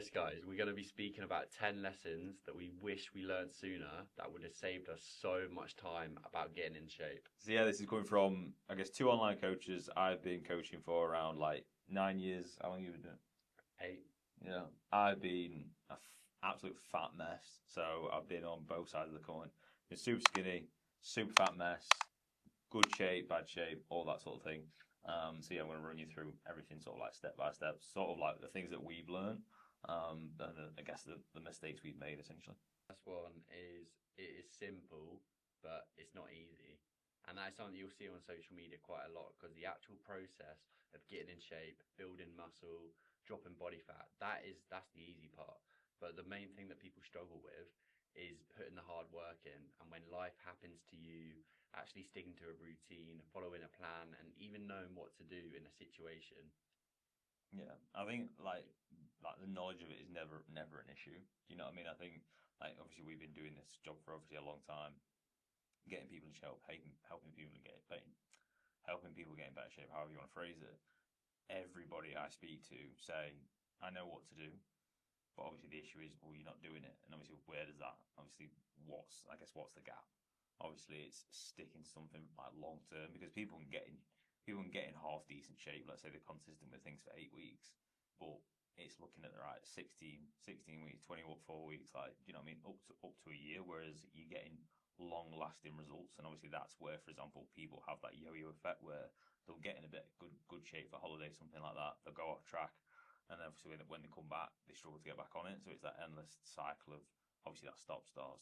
Yes, guys, we're going to be speaking about 10 lessons that we wish we learned sooner that would have saved us so much time about getting in shape. So yeah, this is coming from I guess two online coaches. I've been coaching for around like 9 years. How long you been doing? 8. Yeah, I've been absolute fat mess. So I've been on both sides of the coin. Been super skinny, super fat mess, good shape, bad shape, all that sort of thing. So yeah, I'm going to run you through everything sort of like step by step, sort of like the things that we've learned, and I guess the mistakes we've made essentially. First one is it is simple, but it's not easy. And that's something you'll see on social media quite a lot because the actual process of getting in shape, building muscle, dropping body fat, that's the easy part. But the main thing that people struggle with is putting the hard work in. And when life happens to you, actually sticking to a routine, following a plan, and even knowing what to do in a situation. Yeah, I think like the knowledge of it is never an issue. Do you know what I mean? I think like obviously we've been doing this job for obviously a long time, getting people in shape, helping people to get pain, helping people get in better shape, however you want to phrase it. Everybody I speak to say, I know what to do, but obviously the issue is, well, you're not doing it. And obviously, where does that, obviously, what's the gap? Obviously, it's sticking to something like long term because people can get in half decent shape. Let's say they're consistent with things for 8 weeks, but it's looking at the right 16 weeks, 24 weeks, like, do you know what I mean? Up to a year, whereas you're getting long lasting results. And obviously, that's where, for example, people have that yo yo effect where they'll get in a bit good shape for holiday, something like that. They'll go off track, and obviously when they come back, they struggle to get back on it. So it's that endless cycle of obviously that stop start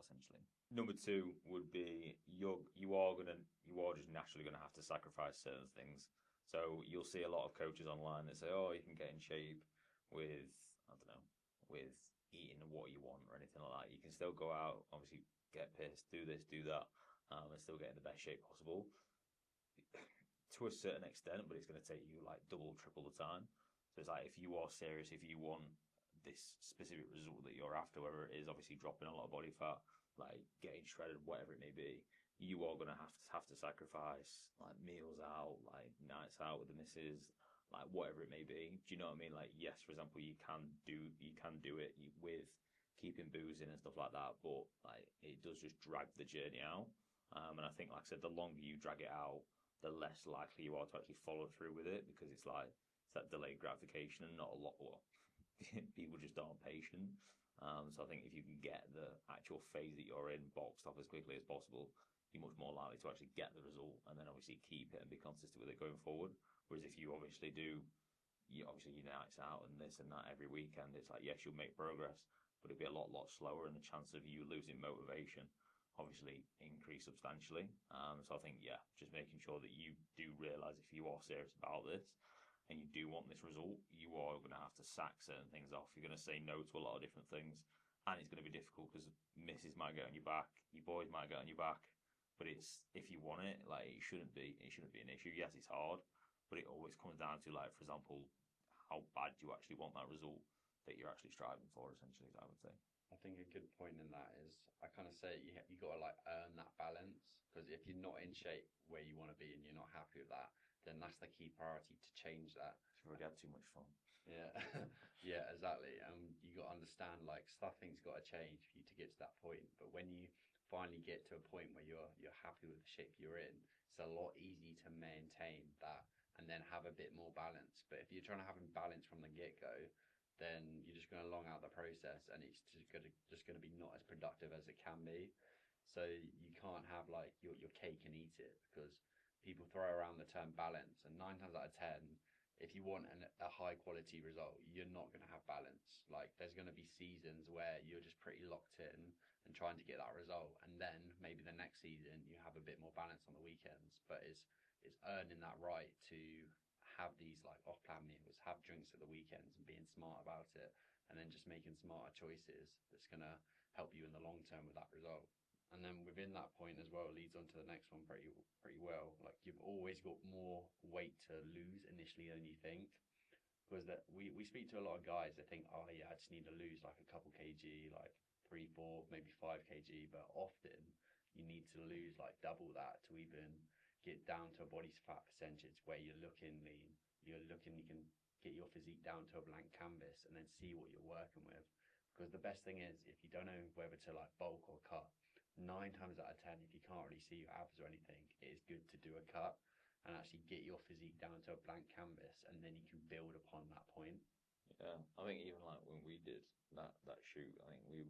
essentially. Number two would be you are just naturally gonna have to sacrifice certain things. So you'll see a lot of coaches online that say, oh, you can get in shape with I don't know with eating what you want or anything like that. You can still go out, obviously get pissed, do this, do that, and still get in the best shape possible to a certain extent, but it's going to take you like double, triple the time. So it's like if you are serious, if you want this specific result that you're after, whether it is obviously dropping a lot of body fat, like getting shredded, whatever it may be, you are going to have to sacrifice like meals out, like nights out with the missus, like whatever it may be. Do you know what I mean? Like yes, for example, you can do it with keeping boozing and stuff like that, but like it does just drag the journey out. And I think, like I said, the longer you drag it out, the less likely you are to actually follow through with it because it's that delayed gratification and not a lot. Well, people just aren't patient. So I think if you can get the actual phase that you're in boxed off as quickly as possible, you're much more likely to actually get the result and then obviously keep it and be consistent with it going forward. Whereas if you obviously do, you obviously your nights out and this and that every weekend, it's like yes, you'll make progress, but it'll be a lot slower, and the chance of you losing motivation obviously increase substantially. So I think, yeah, just making sure that you do realize if you are serious about this and you do want this result, you are going to have to sack certain things off. You're going to say no to a lot of different things, and it's going to be difficult because misses might get on your back, your boys might get on your back. But it's if you want it, like it shouldn't be an issue. Yes, it's hard, but it always comes down to like, for example, how bad do you actually want that result that you're actually striving for, essentially, I would say. I think a good point in that is I kind of say you got to like earn that balance because if you're not in shape where you want to be and you're not happy with that, then that's the key priority to change that. You've already had too much fun. Yeah, yeah, exactly. And you got to understand like stuffing's got to change for you to get to that point. But when you finally get to a point where you're happy with the shape you're in, it's a lot easier to maintain that and then have a bit more balance. But if you're trying to have balance from the get go, then you're just going to long out the process and it's just going to be not as productive as it can be. So you can't have like your cake and eat it because people throw around the term balance, and nine times out of ten, if you want a high quality result, you're not going to have balance. Like there's going to be seasons where you're just pretty locked in and trying to get that result, and then maybe the next season you have a bit more balance on the weekends. But it's earning that right to have these like off plan meals, have drinks at the weekends, and being smart about it, and then just making smarter choices that's going to help you in the long term with that result. And then within that point as well leads on to the next one pretty well. Like you've always got more weight to lose initially than you think. Because that we speak to a lot of guys that think, oh yeah, I just need to lose like a couple kg, like 3, 4, maybe 5 kg, but often you need to lose like double that to even get down to a body fat percentage where you're looking lean. You're looking, you can get your physique down to a blank canvas, and then see what you're working with. Because the best thing is, if you don't know whether to like bulk or cut, 9 times out of 10, if you can't really see your abs or anything, it is good to do a cut and actually get your physique down to a blank canvas, and then you can build upon that point. Yeah, I think even like when we did that shoot, I think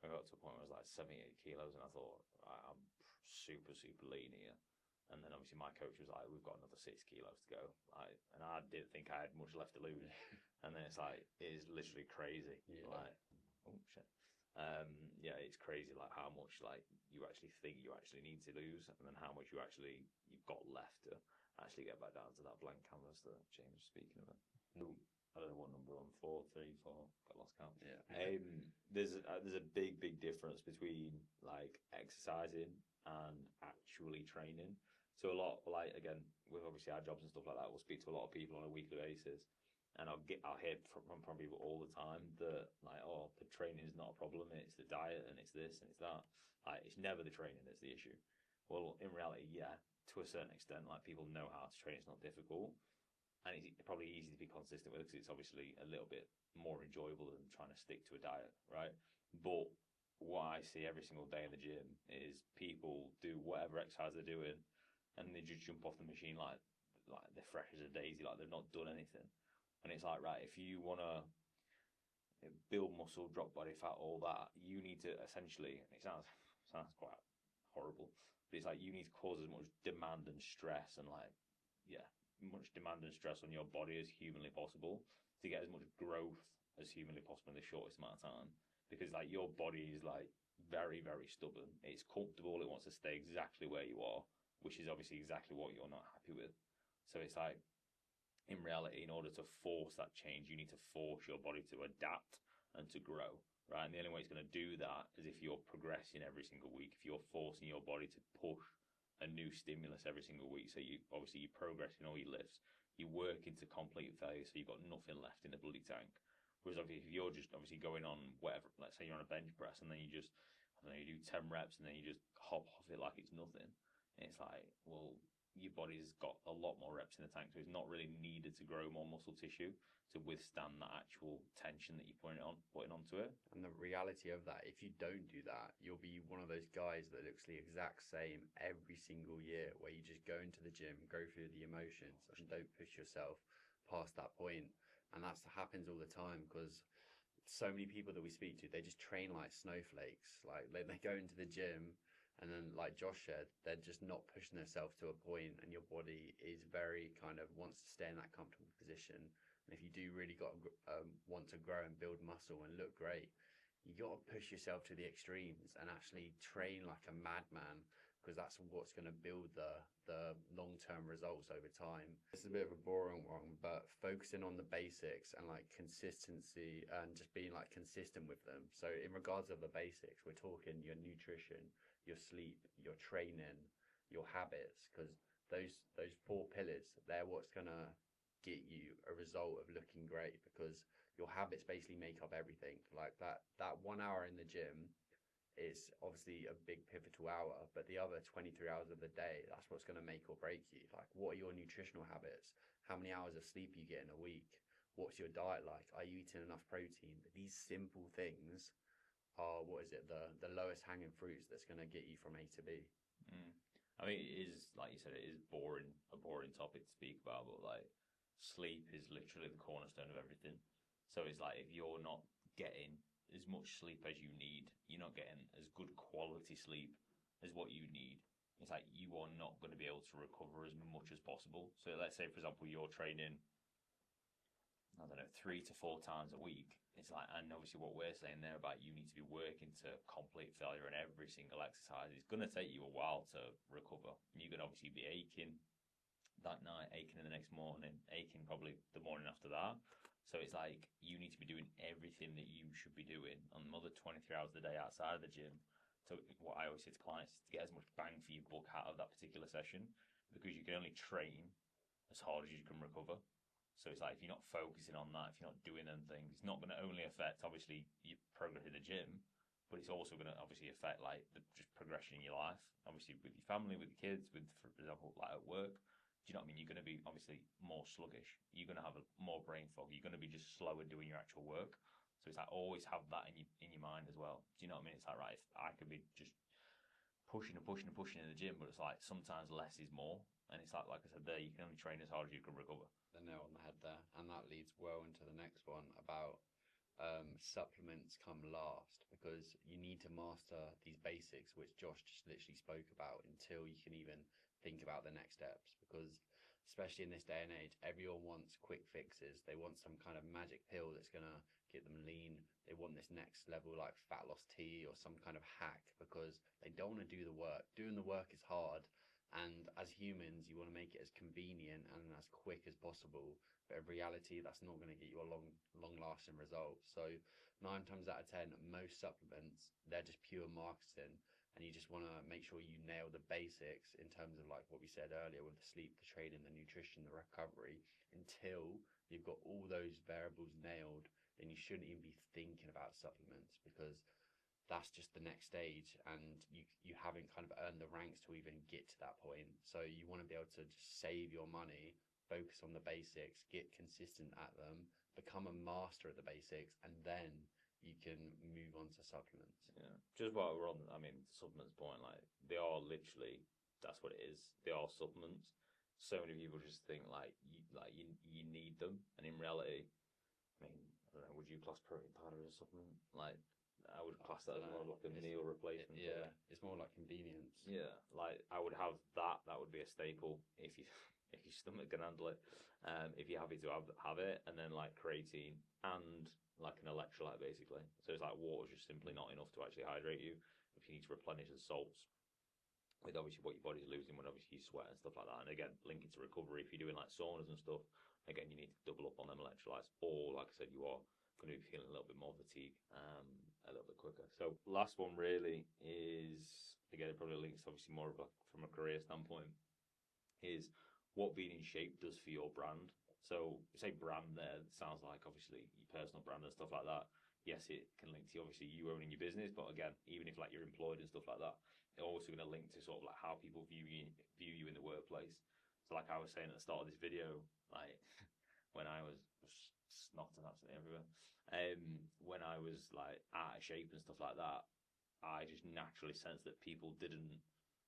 I got to a point where I was like 78 kilos, and I thought, right, I'm super lean here. And then obviously my coach was like, we've got another 6 kilos to go. And I didn't think I had much left to lose. And then it's like, it is literally crazy. Yeah. Like, oh shit. Yeah, it's crazy like how much like you actually think you actually need to lose, and then how much you've got left to actually get back down to that blank canvas that James was speaking about. I don't know what number I'm 4, 3, 4. Got lost count. Yeah. There's a big difference between like exercising and actually training. So a lot, like again, with obviously our jobs and stuff like that, we'll speak to a lot of people on a weekly basis, and I'll hear from people all the time that like, oh, the training is not a problem, it's the diet and it's this and it's that. Like, it's never the training that's the issue. Well, in reality, yeah, to a certain extent, like people know how to train. It's not difficult, and it's probably easy to be consistent with because it's obviously a little bit more enjoyable than trying to stick to a diet, right? But what I see every single day in the gym is people do whatever exercise they're doing, and they just jump off the machine like they're fresh as a daisy, like they've not done anything. And it's like, right, if you want to build muscle, drop body fat, all that, you need to essentially, and it sounds quite horrible, but it's like you need to cause as much demand and stress and like, yeah, much demand and stress on your body as humanly possible to get as much growth as humanly possible in the shortest amount of time. Because like your body is like very stubborn. It's comfortable. It wants to stay exactly where you are, which is obviously exactly what you're not happy with. So it's like, in reality, in order to force that change, you need to force your body to adapt and to grow, right? And the only way it's going to do that is if you're progressing every single week, if you're forcing your body to push a new stimulus every single week. So you progress in all your lifts, you work into complete failure, so you've got nothing left in the bloody tank. Whereas obviously, if you're just obviously going on whatever, let's say you're on a bench press and then you just, I don't know, you do 10 reps and then you just hop off it like it's nothing. And it's like, well, your body's got a lot more reps in the tank, so it's not really needed to grow more muscle tissue to withstand that actual tension that you're putting onto it. And the reality of that, if you don't do that, you'll be one of those guys that looks the exact same every single year, where you just go into the gym, go through the emotions, and don't push yourself past that point. And that happens all the time because so many people that we speak to, they just train like snowflakes. Like they go into the gym, and then, like Josh said, they're just not pushing themselves to a point, and your body is very kind of wants to stay in that comfortable position. And if you do really want to grow and build muscle and look great, you got to push yourself to the extremes and actually train like a madman, because that's what's going to build the long-term results over time. This is a bit of a boring one, but focusing on the basics and like consistency and just being like consistent with them. So in regards of the basics, we're talking your nutrition, your sleep, your training, your habits, because those 4 pillars, they're what's going to get you a result of looking great, because your habits basically make up everything. Like that 1 hour in the gym is obviously a big pivotal hour, but the other 23 hours of the day, that's what's going to make or break you. Like, what are your nutritional habits? How many hours of sleep you get in a week? What's your diet like? Are you eating enough protein? These simple things are the lowest hanging fruits that's going to get you from A to B. I mean, it is, like you said, it is a boring topic to speak about, but like sleep is literally the cornerstone of everything. So it's like, if you're not getting as much sleep as you need, you're not getting as good quality sleep as what you need, it's like you are not going to be able to recover as much as possible. So let's say, for example, you're training, I don't know, 3 to 4 times a week. It's like, and obviously what we're saying there about you need to be working to complete failure in every single exercise. It's going to take you a while to recover. You're going to obviously be aching that night, aching in the next morning, aching probably the morning after that. So it's like you need to be doing everything that you should be doing on another 23 hours a day outside of the gym. So what I always say to clients is to get as much bang for your buck out of that particular session, because you can only train as hard as you can recover. So it's like, if you're not focusing on that, if you're not doing them things, it's not going to only affect, obviously, your progress in the gym, but it's also going to obviously affect, like, the just progression in your life, obviously with your family, with your kids, with, for example, like at work. Do you know what I mean? You're going to be obviously more sluggish. You're going to have more brain fog. You're going to be just slower doing your actual work. So it's like always have that in your mind as well. Do you know what I mean? It's like, right, if I could be just pushing and pushing and pushing in the gym, but it's like sometimes less is more. And it's like I said there, you can only train as hard as you can recover. The nail on the head there, and that leads well into the next one about supplements come last, because you need to master these basics, which Josh just literally spoke about, until you can even think about the next steps. Because especially in this day and age, everyone wants quick fixes. They want some kind of magic pill that's going to get them lean. They want this next level like fat loss tea or some kind of hack, because they don't want to do the work. Doing the work is hard, and as humans you want to make it as convenient and as quick as possible, but in reality that's not going to get you a long lasting result. So 9 times out of 10, most supplements, they're just pure marketing, and you just want to make sure you nail the basics in terms of like what we said earlier with the sleep, the training, the nutrition, the recovery. Until you've got all those variables nailed, then you shouldn't even be thinking about supplements, because that's just the next stage, and you haven't kind of earned the ranks to even get to that point. So you want to be able to just save your money, focus on the basics, get consistent at them, become a master at the basics, and then you can move on to supplements. Yeah, just while we're on, I mean, supplements point, like they are literally, that's what it is. They are supplements. So many people just think you need them, and in reality, I mean, I don't know, would you class protein powder as a supplement? Like, I would class that as more like a meal replacement. Yeah, it's more like convenience. Yeah, like I would have that. That would be a staple if you if your stomach can handle it. If you're happy to have it, and then like creatine and like an electrolyte basically. So it's like water's just simply not enough to actually hydrate you. If you need to replenish the salts with obviously what your body's losing when obviously you sweat and stuff like that. And again, linking to recovery, if you're doing like saunas and stuff, again you need to double up on them electrolytes. Or like I said, you are going to be feeling a little bit more fatigue a little bit quicker. So last one really is, again, it probably links obviously more of from a career standpoint, is what being in shape does for your brand. So say brand there, it sounds like obviously your personal brand and stuff like that. Yes, it can link to obviously you owning your business, but again, even if like you're employed and stuff like that, it's also going to link to sort of like how people view you in the workplace. So like I was saying at the start of this video, like when I was snotting absolutely everywhere, when I was like out of shape and stuff like that, I just naturally sensed that people didn't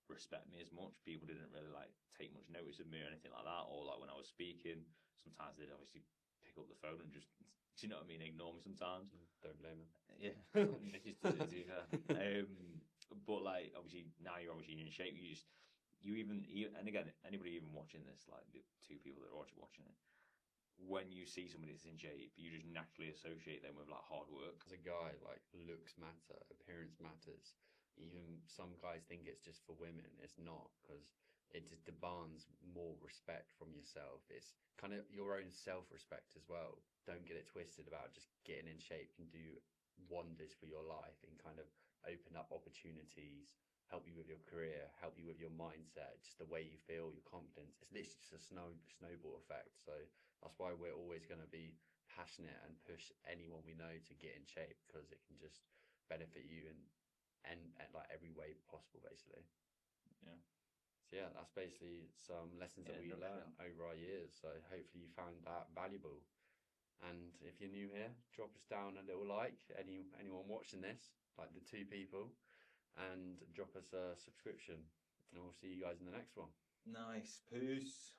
respect me as much. People didn't really like take much notice of me or anything like that. Or like when I was speaking, sometimes they'd obviously pick up the phone and just, do you know what I mean, ignore me sometimes. Don't blame them. Yeah. But like obviously now you're obviously in shape. You even and again, anybody even watching this, like the two people that are watching it, when you see somebody that's in shape, you just naturally associate them with like hard work. As a guy, like looks matter, appearance matters. Even some guys think it's just for women. It's not, because it just demands more respect from yourself. It's kind of your own self-respect as well. Don't get it twisted about just getting in shape can do wonders for your life and kind of open up opportunities, help you with your career, help you with your mindset, just the way you feel, your confidence. It's literally just a snowball effect. So that's why we're always going to be passionate and push anyone we know to get in shape, because it can just benefit you and like every way possible, basically. Yeah. So yeah, that's basically some lessons that we learned over our years. So hopefully you found that valuable. And if you're new here, drop us down a little like, anyone watching this, like the 2 people, and drop us a subscription. And we'll see you guys in the next one. Nice. Peace.